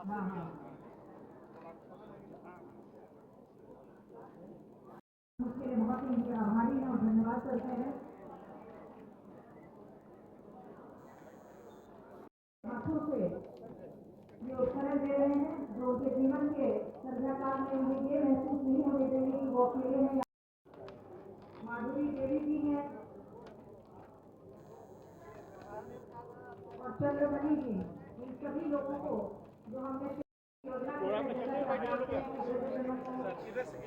हाँ हाँ, उसके लिए बहुत ही इनके आभारी हैं और धन्यवाद करते हैं। हाथों से ये उपकरण दे रहे हैं जो उनके जीवन के संध्याकाल में उन्हें ये महसूस नहीं होने देंगे कि वो अकेले हैं। माधुरी देवी जी हैं और चंद्रमणि जी, इन सभी लोगों को जो हमने योजना के तहत जानते हैं कि वृद्धजनों को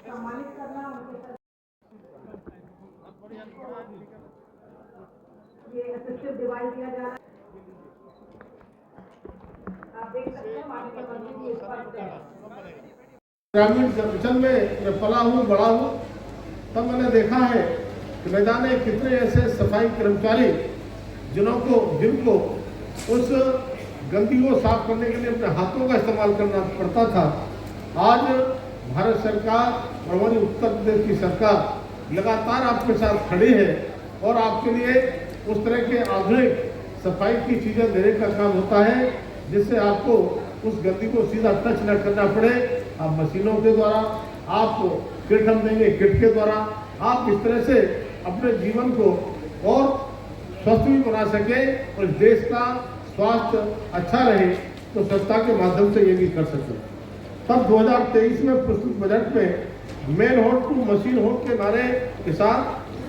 सम्मानित करना, उनके ये असिस्टिव डिवाइस दिया जा रहा है। आप देख सकते हैं माननीय मंत्री जी इस पर ग्रामीण जंक्शन में मैं पला हूँ बड़ा हूँ, तब मैंने देखा है कि मैदान में कितने ऐसे सफाई कर्मचारी जिनको उस गंदगी को साफ करने के लिए अपने हाथों का इस्तेमाल करना पड़ता था। आज भारत सरकार और हमारी उत्तर प्रदेश की सरकार लगातार आपके साथ खड़ी है और आपके लिए उस तरह के आधुनिक सफाई की चीज़ें देने का काम होता है जिससे आपको उस गंदगी को सीधा टच न करना पड़े। आप मशीनों के द्वारा, आपको किट हम देंगे, किट के द्वारा आप इस तरह से अपने जीवन को और स्वस्थ भी बना सके और देश का स्वास्थ्य अच्छा रहे, तो स्वच्छता के माध्यम से ये भी कर सके। तब 2023 में प्रस्तुत बजट में मेन होड टू मशीन होड के नारे के साथ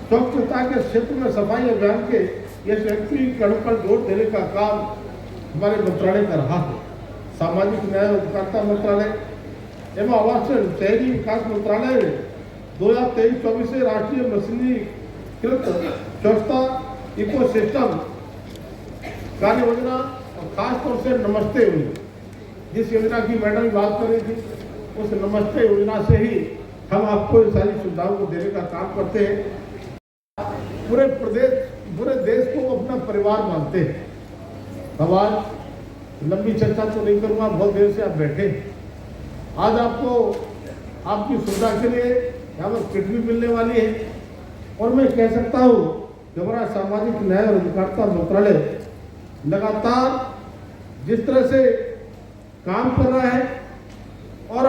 स्वच्छता के क्षेत्र में सफाई अभियान के यशस्वीकरण पर जोर देने का काम हमारे मंत्रालय का रहा है। सामाजिक न्याय और अधिकारिता मंत्रालय एवं आवास शहरी विकास मंत्रालय ने 2023-24 से राष्ट्रीय मशीनीकृत स्वच्छता इकोसिस्टम कार्य योजना और खास तौर से नमस्ते योजना, जिस योजना की मैडम बात कर रही थी, उस नमस्ते योजना से ही हम आपको इन सारी सुविधाओं को देने का काम करते हैं। पूरे देश को अपना परिवार मानते हैं। अब आज लंबी चर्चा तो नहीं करूँगा, बहुत देर से आप बैठे। आज आपको आपकी सुविधा के लिए यहाँ पर किट भी मिलने वाली है और मैं कह सकता हूँ कि हमारा सामाजिक न्याय और अधिकारिता मंत्रालय लगातार जिस तरह से काम कर रहा है और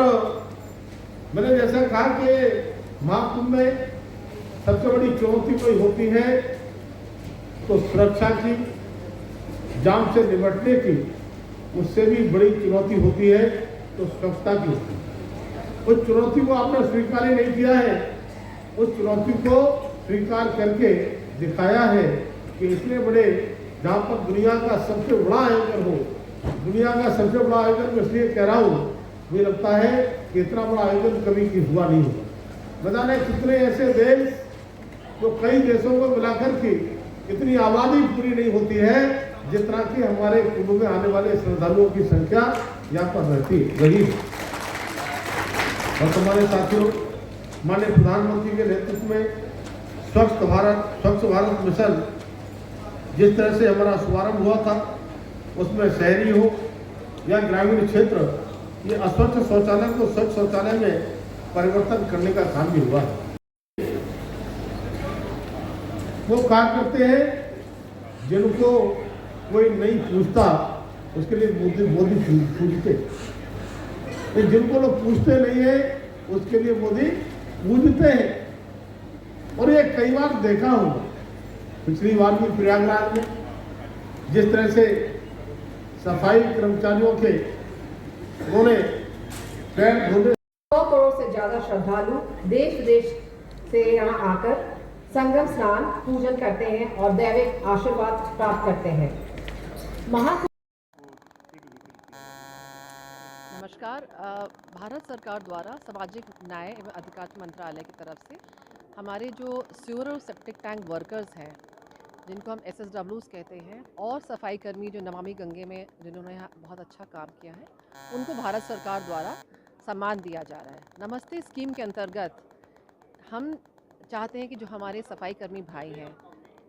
मैंने जैसा कहा कि महाकुंभ में सबसे बड़ी चुनौती कोई होती है तो सुरक्षा की, जाम से निपटने की, उससे भी बड़ी चुनौती होती है तो स्वच्छता की होती है। उस चुनौती को आपने स्वीकार ही नहीं किया है, उस चुनौती को स्वीकार करके दिखाया है कि इतने बड़े, जहाँ पर दुनिया का सबसे बड़ा आयोजन हो, दुनिया का सबसे बड़ा आयोजन मैं इसलिए कह रहा हूँ, मुझे लगता है कि इतना बड़ा आयोजन कभी की हुआ नहीं होगा। न जाने कितने ऐसे देश जो कई देशों को मिलाकर के इतनी आबादी पूरी नहीं होती है जितना कि हमारे कुंभ में आने वाले श्रद्धालुओं की संख्या यहाँ पर रही। और हमारे साथियों, माननीय प्रधानमंत्री के नेतृत्व में स्वच्छ भारत मिशन जिस तरह से हमारा शुभारंभ हुआ था, उसमें शहरी हो या ग्रामीण क्षेत्र, ये अस्वच्छ शौचालय को स्वच्छ शौचालय में परिवर्तन करने का काम भी हुआ है। वो काम करते हैं जिनको कोई नहीं पूछता, उसके लिए मोदी पूछते, जिनको लोग पूछते नहीं है उसके लिए मोदी पूछते हैं। और ये कई बार देखा हूँ, पिछली बार भी प्रयागराज में जिस तरह से सफाई कर्मचारियों के उन्होंने पैर धोने 100 करोड़ से ज्यादा श्रद्धालु देश विदेश से यहाँ आकर संगम स्नान पूजन करते हैं और दैविक आशीर्वाद प्राप्त करते हैं। नमस्कार। भारत सरकार द्वारा सामाजिक न्याय एवं अधिकारिता मंत्रालय की तरफ से हमारे जो सीवर और सेप्टिक टैंक वर्कर्स हैं, जिनको हम SSWs कहते हैं, और सफाई कर्मी जो नमामि गंगे में जिन्होंने यहाँ बहुत अच्छा काम किया है, उनको भारत सरकार द्वारा सम्मान दिया जा रहा है। नमस्ते स्कीम के अंतर्गत हम चाहते हैं कि जो हमारे सफाई कर्मी भाई हैं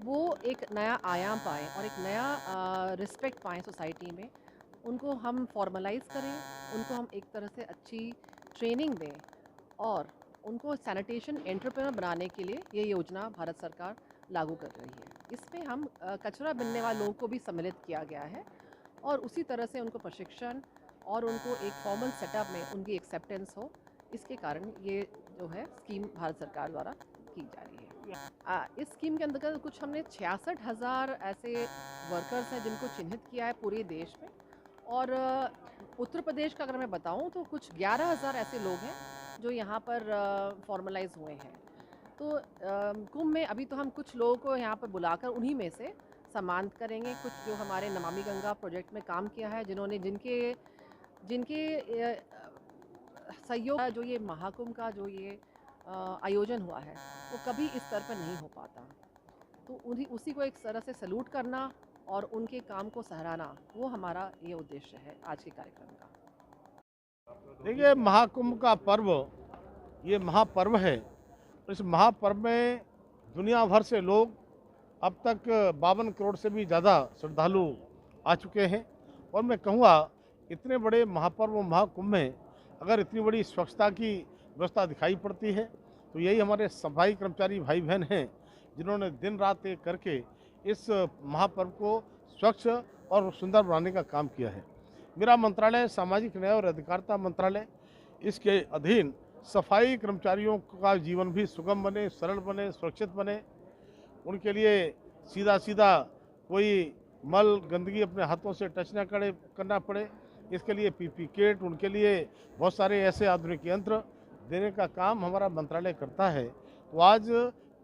वो एक नया आयाम पाएँ और एक नया रिस्पेक्ट पाएँ सोसाइटी में। उनको हम फॉर्मलाइज़ करें, उनको हम एक तरह से अच्छी ट्रेनिंग दें और उनको सैनिटेशन एंटरप्रेन्योर बनाने के लिए ये योजना भारत सरकार लागू कर रही है। इसमें हम कचरा बिनने वाले लोगों को भी सम्मिलित किया गया है और उसी तरह से उनको प्रशिक्षण और उनको एक फॉर्मल सेटअप में उनकी एक्सेप्टेंस हो, इसके कारण ये जो है स्कीम भारत सरकार द्वारा की जा रही है। इस स्कीम के अंतर्गत कुछ हमने 66,000 ऐसे वर्कर्स हैं जिनको चिन्हित किया है पूरे देश में, और उत्तर प्रदेश का अगर मैं बताऊं तो कुछ 11,000 ऐसे लोग हैं जो यहाँ पर फॉर्मलाइज हुए हैं। तो कुंभ में अभी तो हम कुछ लोगों को यहाँ पर बुलाकर उन्हीं में से सम्मानित करेंगे, कुछ जो हमारे नमामि गंगा प्रोजेक्ट में काम किया है, जिन्होंने जिनके सहयोग जो ये महाकुंभ का जो ये आयोजन हुआ है वो कभी इस स्तर पर नहीं हो पाता। तो उसी को एक तरह से सैल्यूट करना और उनके काम को सराहना, वो हमारा ये उद्देश्य है आज के कार्यक्रम का। देखिए, महाकुंभ का पर्व ये महापर्व है। इस महापर्व में दुनिया भर से लोग अब तक 52 करोड़ से भी ज़्यादा श्रद्धालु आ चुके हैं। और मैं कहूँगा इतने बड़े महापर्व महाकुंभ में अगर इतनी बड़ी स्वच्छता की व्यवस्था दिखाई पड़ती है तो यही हमारे सफाई कर्मचारी भाई बहन हैं जिन्होंने दिन रात एक करके इस महापर्व को स्वच्छ और सुंदर बनाने का काम किया है। मेरा मंत्रालय सामाजिक न्याय और अधिकारिता मंत्रालय, इसके अधीन सफाई कर्मचारियों का जीवन भी सुगम बने, सरल बने, सुरक्षित बने। उनके लिए सीधा कोई मल गंदगी अपने हाथों से टच न करना पड़े, इसके लिए पीपी किट, उनके लिए बहुत सारे ऐसे आधुनिक यंत्र देने का काम हमारा मंत्रालय करता है। तो आज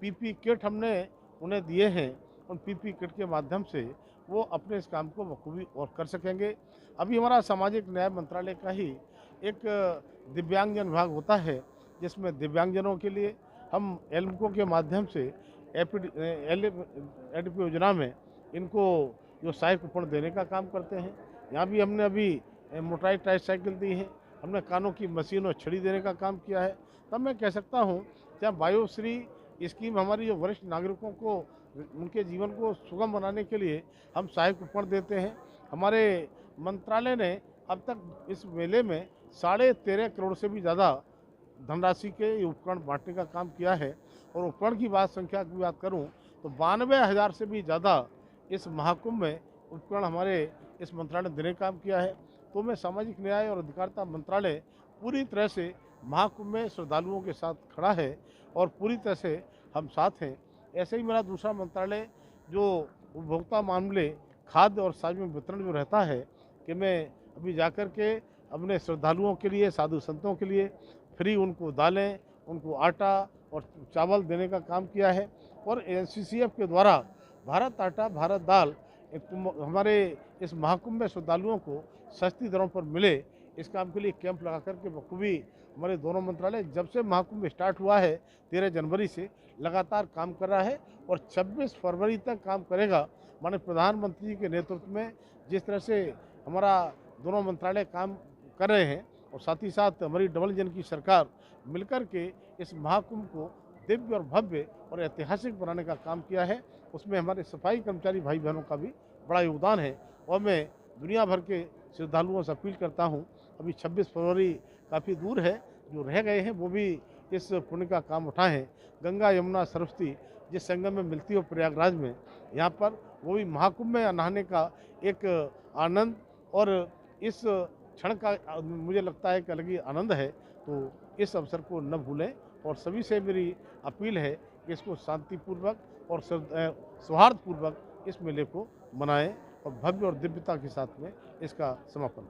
पीपी किट हमने उन्हें दिए हैं। उन पीपी किट के माध्यम से वो अपने इस काम को बखूबी और कर सकेंगे। अभी हमारा सामाजिक न्याय मंत्रालय का ही एक दिव्यांगजन विभाग होता है जिसमें दिव्यांगजनों के लिए हम एल्मको के माध्यम से एडीपी योजना में इनको जो सहायक उपकरण देने का काम करते हैं। यहाँ भी हमने अभी मोटराइज ट्राईसाइकिल दी है, हमने कानों की मशीन और छड़ी देने का काम किया है। तब मैं कह सकता हूँ क्या वायुश्री स्कीम हमारी जो वरिष्ठ नागरिकों को उनके जीवन को सुगम बनाने के लिए हम सहायक उपकरण देते हैं। हमारे मंत्रालय ने अब तक इस मेले में 13.5 करोड़ से भी ज़्यादा धनराशि के उपकरण बांटने का काम किया है। और उपकरण की संख्या की बात करूं तो 92,000 से भी ज़्यादा इस महाकुंभ में उपकरण हमारे इस मंत्रालय ने देने का काम किया है। तो मैं सामाजिक न्याय और अधिकारिता मंत्रालय पूरी तरह से महाकुंभ में श्रद्धालुओं के साथ खड़ा है और पूरी तरह से हम साथ हैं। ऐसे ही मेरा दूसरा मंत्रालय जो उपभोक्ता मामले, खाद्य और सार्वजनिक वितरण जो रहता है कि मैं अभी जाकर के अपने श्रद्धालुओं के लिए, साधु संतों के लिए फ्री उनको दालें, उनको आटा और चावल देने का काम किया है। और एनसीसीएफ के द्वारा भारत आटा भारत दाल हमारे इस महाकुंभ में श्रद्धालुओं को सस्ती दरों पर मिले, इस काम के लिए कैंप लगा करके बखूबी हमारे दोनों मंत्रालय जब से महाकुंभ स्टार्ट हुआ है 13 जनवरी से लगातार काम कर रहा है और 26 फरवरी तक काम करेगा। माननीय प्रधानमंत्री के नेतृत्व में जिस तरह से हमारा दोनों मंत्रालय काम कर रहे हैं और साथ ही साथ हमारी डबल इंजन की सरकार मिलकर के इस महाकुंभ को दिव्य और भव्य और ऐतिहासिक बनाने का काम किया है, उसमें हमारे सफाई कर्मचारी भाई बहनों का भी बड़ा योगदान है। और मैं दुनिया भर के श्रद्धालुओं से अपील करता हूं, अभी 26 फरवरी काफ़ी दूर है, जो रह गए हैं वो भी इस पुण्य का काम उठाएं। गंगा यमुना सरस्वती जिस संगम में मिलती हो प्रयागराज में, यहाँ पर वो भी महाकुंभ में नहाने का एक आनंद और इस क्षण का मुझे लगता है कि अलग ही आनंद है। तो इस अवसर को न भूलें और सभी से मेरी अपील है कि इसको शांतिपूर्वक और सौहार्दपूर्वक इस मेले को मनाएं और भव्य और दिव्यता के साथ में इसका समापन